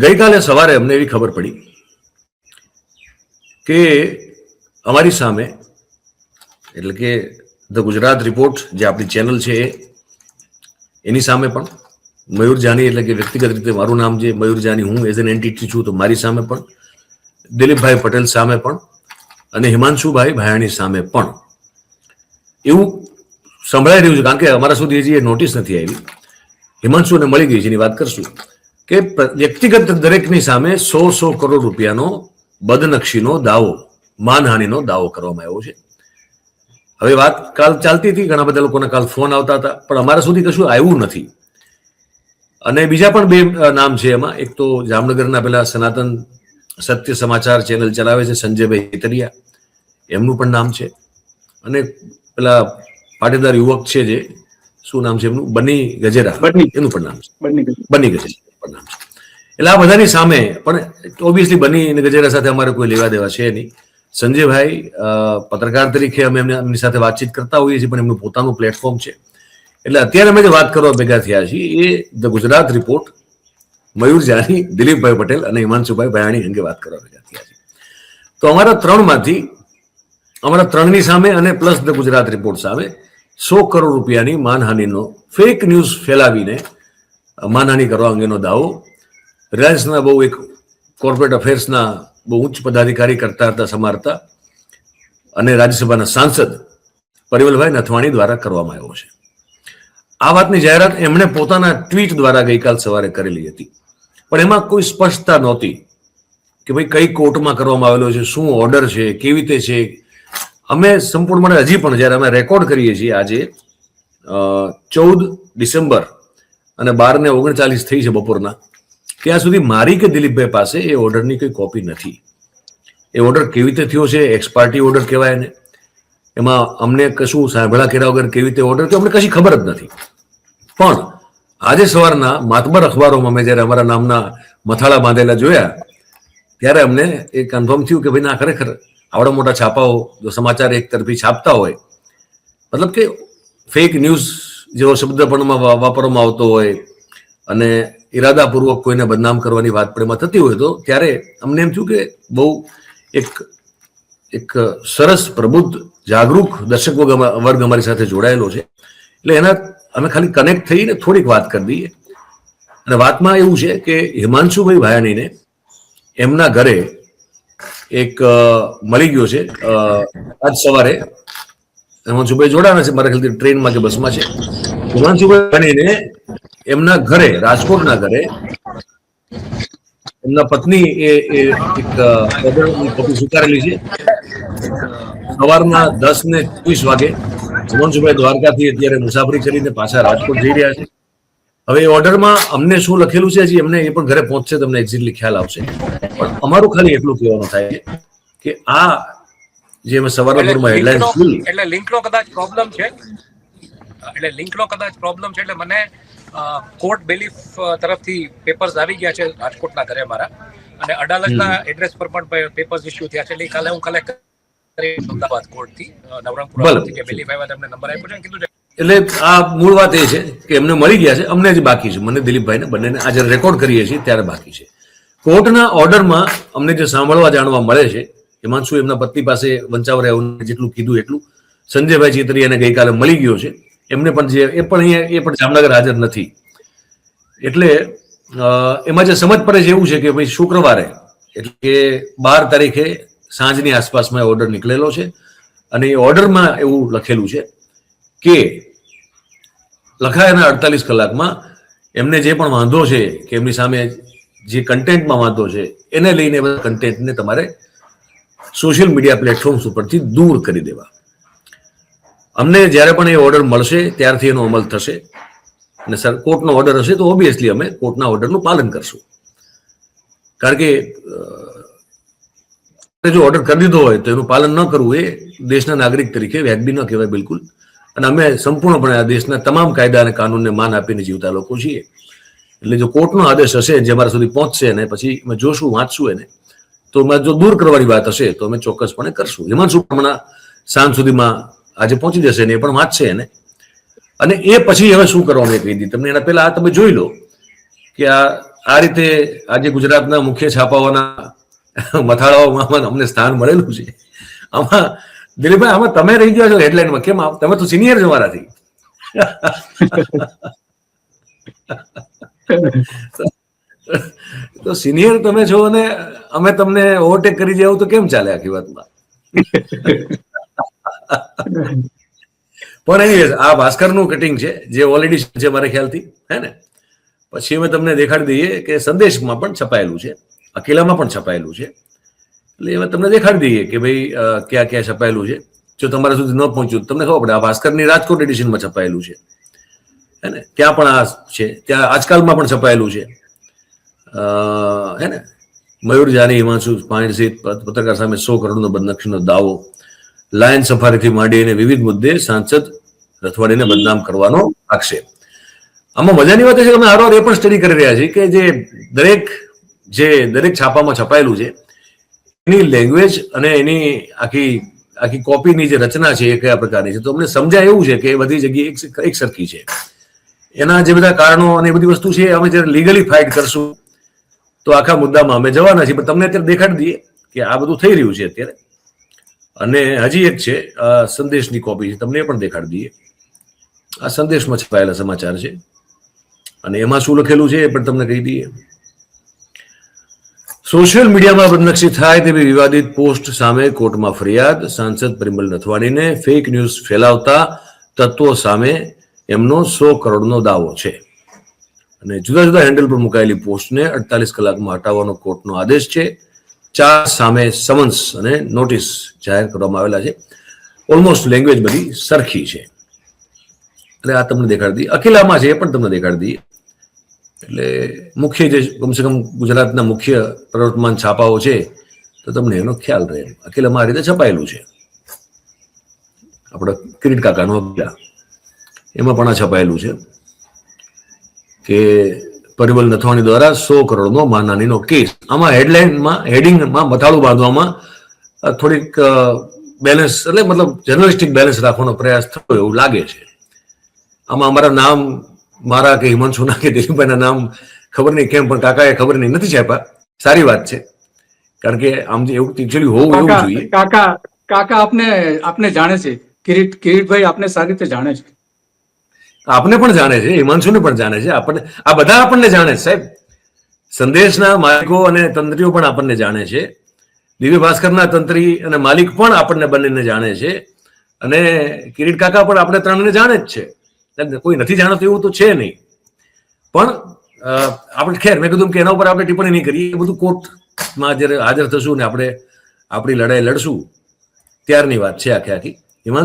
ગઈકાલે સવારે અમને એવી ખબર પડી કે અમારી સામે એટલે કે ધ ગુજરાત રિપોર્ટ જે આપણી ચેનલ છે એની સામે પણ મયુર જાની એટલે કે વ્યક્તિગત રીતે મારું નામ જે મયુર જાની હું એઝ એન એન્ટિટી છું તો મારી સામે પણ દિલીપભાઈ પટેલ સામે પણ અને હિમાંશુભાઈ ભાયાણી સામે પણ એવું સંભળાઈ રહ્યું છે, કારણ કે અમારા સુધી હજી એ નોટિસ નથી આવી. હિમાંશુને મળી ગઈ છે એની વાત કરશું કે વ્યક્તિગત દરેકની સામે 100 કરોડ રૂપિયાનો બદનક્ષીનો દાવો, માનહાનિનો દાવો કરવામાં આવ્યો છે. હવે વાત કાલ ચાલતી હતી, ઘણા બધા લોકોને કાલ ફોન આવતા હતા, પણ અમારા સુધી કશું આવ્યું નથી. અને બીજા પણ બે નામ છે એમાં. એક તો જામનગરના પેલા સનાતન સત્ય સમાચાર ચેનલ ચલાવે છે સંજયભાઈ હિતરિયા, એમનું પણ નામ છે. અને પેલા પાટીદાર યુવક છે જે શું નામ છે એમનું, બની ગજેરા, એનું પણ નામ છે બની ગજેરા પણ નામ છે. એટલે આ બધાની સામે પણ ઓબ્વિયસલી બની અને ગજેરા સાથે અમારે કોઈ લેવા દેવા છે નહીં. સંજયભાઈ પત્રકાર તરીકે અમે એમની સાથે વાતચીત કરતા હોઈએ છીએ, પણ એમનું પોતાનું પ્લેટફોર્મ છે. એટલે અત્યારે અમે જે વાત કરવા ભેગા થયા છીએ એ ધ ગુજરાત રિપોર્ટ, મયુર જાની, દિલીપભાઈ પટેલ અને હિમાંશુભાઈ ભાયાણી અંગે વાત કરવા ભેગા થયા છીએ. તો અમારા ત્રણની સામે અને પ્લસ ધ ગુજરાત રિપોર્ટ સામે 100 કરોડ રૂપિયાની માનહાનિનો ફેક ન્યૂઝ ફેલાવીને માનહાનિ કરવા અંગેનો દાવો રિલાયન્સના બહુ એક કોર્પોરેટ અફેર્સના બહુ ઉચ્ચ પદાધિકારી કરતા હતા સમારતા અને રાજ્યસભાના સાંસદ પરિમલભાઈ નથવાણી દ્વારા કરવામાં આવ્યો છે. આ વાતની જાહેરાત એમણે પોતાના ટ્વીટ દ્વારા ગઈકાલ સવારે કરેલી હતી, પણ એમાં કોઈ સ્પષ્ટતા નહોતી કે ભાઈ કઈ કોર્ટમાં કરવામાં આવેલો છે, શું ઓર્ડર છે, કેવી રીતે છે. અમે સંપૂર્ણપણે હજી પણ જ્યારે અમે રેકોર્ડ કરીએ છીએ આજે 14 ડિસેમ્બર અને 12:39 થઈ છે બપોરના, ત્યાં સુધી મારી કે દિલીપભાઈ પાસે એ ઓર્ડરની કોઈ કોપી નથી. એ ઓર્ડર કેવી રીતે થયો છે, એક્સપાર્ટી ઓર્ડર કહેવાય એને, એમાં અમને કશું સાંભળા કર્યા વગર કેવી રીતે ઓર્ડર થયો અમને કશી ખબર જ નથી. પણ આજે સવારના માતબર અખબારોમાં મેં જ્યારે અમારા નામના મથાળા બાંધેલા જોયા ત્યારે અમને એ કન્ફર્મ થયું કે ભાઈ ના, ખરેખર આવડા મોટા છાપાઓ જો સમાચાર એક તરફી છાપતા હોય, મતલબ કે ફેક ન્યૂઝ જેવો શબ્દ પણ વાપરવામાં આવતો હોય અને ઇરાદાપૂર્વક કોઈને બદનામ કરવાની વાત પણ એમાં થતી હોય, તો ત્યારે અમને એમ થયું કે બહુ એક સરસ પ્રબુદ્ધ જાગૃત દર્શક વર્ગ અમારી સાથે જોડાયેલો છે. એટલે એના અમે ખાલી કનેક્ટ થઈને થોડીક વાત કરી દઈએ. અને વાતમાં એવું છે કે હિમાંશુભાઈ ભાયાણીને એમના ઘરે એક મળી ગયો છે આજ સવારે. હિમાંશુભાઈ જોડાણા છે મારા ખ્યાલથી ટ્રેનમાં કે બસમાં છે. હિમાંશુભાઈ ભાયાણીને એમના ઘરે, રાજકોટના ઘરે, એમના પત્ની એક ઓર્ડરની કોપી સ્વીકારેલી છે. સવારના 10:30 વાગે હિમાંશુભાઈ દ્વારકાથી અત્યારે મુસાફરી કરીને પાછા રાજકોટ જઈ રહ્યા છે. હવે એ ઓર્ડરમાં અમને શું લખેલું છે હજી એમને એ પણ ઘરે પહોંચશે તમને એક્ઝેક્ટલી ખ્યાલ આવશે. પણ અમારું ખાલી એટલું કહેવાનું થાય કે આ જે અમે સવારના પૂરમાં હેડલાઇન એટલે લિંકનો કદાચ પ્રોબ્લેમ છે, એટલે મને કોર્ટ બેલીફ તરફથી પેપર્સ આવી ગયા છે રાજકોટના ઘરે મારા, અને અડાલજના એડ્રેસ પર પણ પેપર્સ ઇસ્યુ થયા છે. એટલે કાલે હું કલેક્ટ કરી અમદાવાદ કોર્ટથી નવરંગપુરાથી કે બેલીફ આવ્યા તમને નંબર આપ્યો છે કીધું છે. એટલે આ મૂળ વાત એ છે કે એમને મળી ગયા છે, અમને જ બાકી છે, મને દિલીપભાઈને બંનેને આજે રેકોર્ડ કરીએ છીએ ત્યારે બાકી છે. કોર્ટના ઓર્ડરમાં અમને જે સાંભળવા જાણવા મળે છે, હિમાંશુ એમના પત્ની પાસે વંચાવ રહેવું જેટલું કીધું એટલું સંજયભાઈ ચિતરિયાને ગઈકાલે મળી ગયો છે. એમને પણ એ પણ જામનગર હાજર નથી. એટલે એમાં જે સમજ પડે છે એવું છે કે ભાઈ શુક્રવારે એટલે કે 12 તારીખે સાંજની આસપાસમાં ઓર્ડર નીકળેલો છે. અને એ ઓર્ડરમાં એવું લખેલું છે કે લખાયાના 48 કલાકમાં એમને જે પણ વાંધો છે કે એમની સામે જે કન્ટેન્ટમાં વાંધો છે એને લઈને કન્ટેન્ટને તમારે સોશિયલ મીડિયા પ્લેટફોર્મ્સ ઉપરથી દૂર કરી દેવા. અમને જ્યારે પણ એ ઓર્ડર મળશે ત્યારથી એનો અમલ થશે. અને સર કોર્ટનો ઓર્ડર હશે તો ઓબ્વિયસલી અમે કોર્ટના ઓર્ડરનું પાલન કરશું. કારણ કે જો ઓર્ડર કરી દીધો હોય તો એનું પાલન ન કરવું એ દેશના નાગરિક તરીકે વ્યાજબી ન કહેવાય બિલકુલ. અને અમે સંપૂર્ણપણે આ દેશના તમામ કાયદા અને કાનૂનને માન આપીને જીવતા લોકો છીએ. એટલે જો કોર્ટનો આદેશ હશે જે અમારા સુધી પહોંચશે ને પછી અમે જોશું, વાંચશું એને, તો જો દૂર કરવાની વાત હશે તો અમે ચોક્કસપણે કરશું. હિમાંશુ હમણાં સાંજ સુધીમાં આજે પહોંચી જશે ને એ પણ વાંચશે એને. અને એ પછી હવે શું કરવાનું એ કહી દીધું તમને. એના પહેલા આ તમે જોઈ લો કે આ રીતે આજે ગુજરાતના મુખ્ય છાપાઓના મથાળાઓમાં અમને સ્થાન મળેલું છે. આમાં દિલીપભાઈ, આમાં તમે રહી ગયા છો હેડલાઇનમાં. કેમ? તમે તો સિનિયર છો મારાથી. તો સિનિયર તમે છો અને અમે તમને ઓવરટેક કરી જાવ તો કેમ ચાલે આખી વાતમાં? પણ anyways, આ ભાસ્કરનું કટિંગ છે જે ઓલરેડી છે મારા ખ્યાલથી, હે ને? પછી અમે તમને દેખાડી દઈએ કે સંદેશમાં પણ છપાયેલું છે, અકેલામાં પણ છપાયેલું છે. એટલે અમે તમને દેખાડી દઈએ કે ભાઈ ક્યાં ક્યાં છપાયેલું છે. જો તમારા સુધી ન પહોંચ્યું તમને ખબર પડે. આ ભાસ્કરની રાજકોટ એડિશનમાં છપાયેલું છે, હે ને? ત્યાં પણ આ છે, ત્યાં આજકાલમાં પણ છપાયેલું છે, હે ને? મયુર જાની હિમાંશુ પાણી પત્રકાર સામે 100 કરોડનો બદનક્ષીનો દાવો, લાયન સફારીથી માંડી અને વિવિધ મુદ્દે સાંસદ રથવાડીને બદનામ કરવાનો આક્ષેપ. આમાં મજાની વાત છે કે અમે હારવાર એ પણ સ્ટડી કરી રહ્યા છીએ કે જે દરેક છાપામાં છપાયેલું છે એની લેંગ્વેજ અને એની આખી કોપીની જે રચના છે એ કયા પ્રકારની છે. તો અમને સમજાય એવું છે કે એ બધી જગ્યાએ એક સરખી છે. એના જે બધા કારણો અને એ બધી વસ્તુ છે અમે જ્યારે લીગલી ફાઇટ કરશું તો આખા મુદ્દામાં અમે જવાના છીએ. પણ તમને અત્યારે દેખાડી દઈએ કે આ બધું થઈ રહ્યું છે અત્યારે. અને હજી એક છે સંદેશની કોપી છે, તમને એ પણ દેખાડી દઈએ. આ સંદેશમાં છપાયેલા સમાચાર છે અને એમાં શું લખેલું છે એ પણ તમને કહી દઈએ. સોશિયલ મીડિયામાં બદનક્ષી થાય તેવી વિવાદિત પોસ્ટ સામે કોર્ટમાં ફરિયાદ. સાંસદ પરિમલ નથવાણીને ફેક ન્યૂઝ ફેલાવતા તત્વો સામે એમનો 100 કરોડનો દાવો છે. અને જુદા જુદા હેન્ડલ પર મુકાયેલી પોસ્ટને 48 કલાકમાં હટાવવાનો કોર્ટનો આદેશ છે. 4 સામે સમન્સ અને નોટિસ જાહેર કરવામાં આવેલા છે. ઓલમોસ્ટ લેંગ્વેજ બધી સરખી છે. એટલે આ તમને દેખાડી દઈએ. અકેલામાં છે એ પણ તમને દેખાડી દઈએ. એટલે મુખ્ય જે કમસે કમ ગુજરાતના મુખ્ય પ્રવર્તમાન છાપાઓ છે તો તમને એનો ખ્યાલ રહે. અકેલામાં આ રીતે છપાયેલું છે. આપણા કિરીટ કાકાનો અકેલા, એમાં પણ આ છપાયેલું છે કે પરિમલ નથવાણી દ્વારા 100 કરોડનો માનહાનિનો કેસ. આમાં હેડલાઇનમાં હેડિંગમાં મથાળું બાંધવામાં થોડીક બેલેન્સ, એટલે મતલબ જર્નલિસ્ટિક બેલેન્સ રાખવાનો પ્રયાસ થયો એવું લાગે છે. આમાં અમારા નામ, મારા કે હિમાંશુના કે દિલીપભાઈના નામ ખબર નહીં કેમ પણ કાકાએ ખબર નહીં નથી છાપ્યા. સારી વાત છે, કારણ કે આમ એવું એકચ્યુઅલી હોવું એવું જોઈએ. કાકા આપને જાણે છે, કિરીટભાઈ આપને સારી રીતે જાણે છે. આપને પણ જાણે છે, હિમાંશુને પણ જાણે છે, આપણને આ બધા આપણને જાણે છે સાહેબ. સંદેશના માલિકો અને તંત્રીઓ પણ આપણને જાણે છે. દિવ્ય ભાસ્કરના તંત્રી અને માલિક પણ આપણને બંનેને જાણે છે. અને કિરીટ કાકા પણ આપણે ત્રણને જાણે જ છે. કોઈ નથી જાણતું એવું તો છે નહીં. પણ આપણે ખેર, મેં કીધું કે એના ઉપર આપણે ટિપ્પણી નહીં કરીએ. એ બધું કોર્ટમાં જ્યારે હાજર થશું ને આપણે આપણી લડાઈ લડશું ત્યારની વાત છે આખી. હિમાંશુ